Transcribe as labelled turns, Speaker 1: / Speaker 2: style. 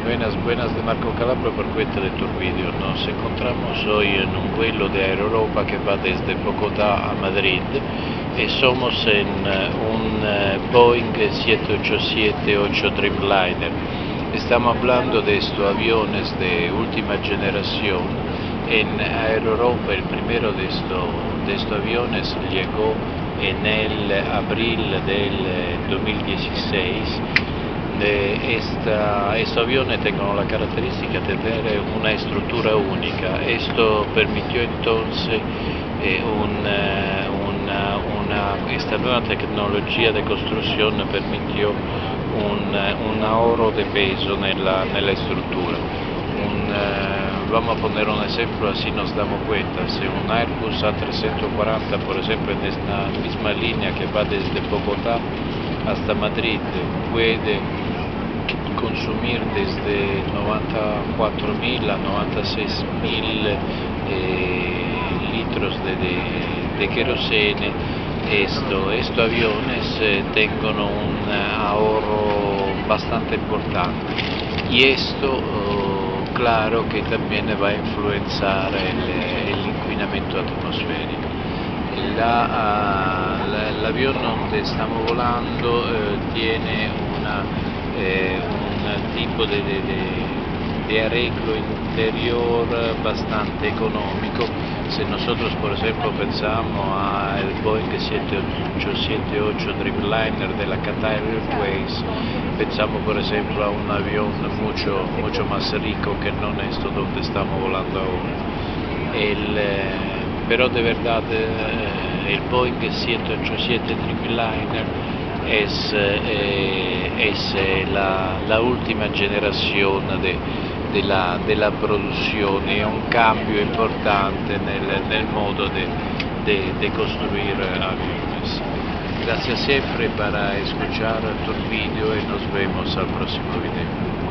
Speaker 1: Buenas, buenas de Marco Calabro por cuenta de tu vídeo. Nos encontramos hoy en un vuelo de Air Europa que va desde Bogotá a Madrid y somos en un Boeing 787-8 Dreamliner. Estamos hablando de estos aviones de última generación. En Air Europa el primero de estos aviones llegó en el abril del 2016. Estos aviones tienen la característica de tener una estructura única. Esto permitió entonces esta nueva tecnología de construcción permitió un ahorro de peso en la estructura. Vamos a poner un ejemplo, así nos damos cuenta. Si un Airbus A340, por ejemplo, en esta misma línea que va desde Bogotá hasta Madrid, puede consumir desde 94.000 a 96.000 litros de querosene. Estos aviones tienen un ahorro bastante importante y esto claro que también va a influenciar el inquinamiento atmosférico. El avión donde estamos volando tiene un tipo de arreglo interior bastante económico. Si nosotros, por ejemplo, pensamos al Boeing 787-8 Dreamliner de la Qatar Airways, pensamos, por ejemplo, a un avión mucho más rico que no esto donde estamos volando ahora. Pero de verdad el Boeing 787 Dreamliner es la última generación de la producción y un cambio importante en el modo de construir aviones. Gracias siempre para escuchar tu vídeo y nos vemos al próximo video.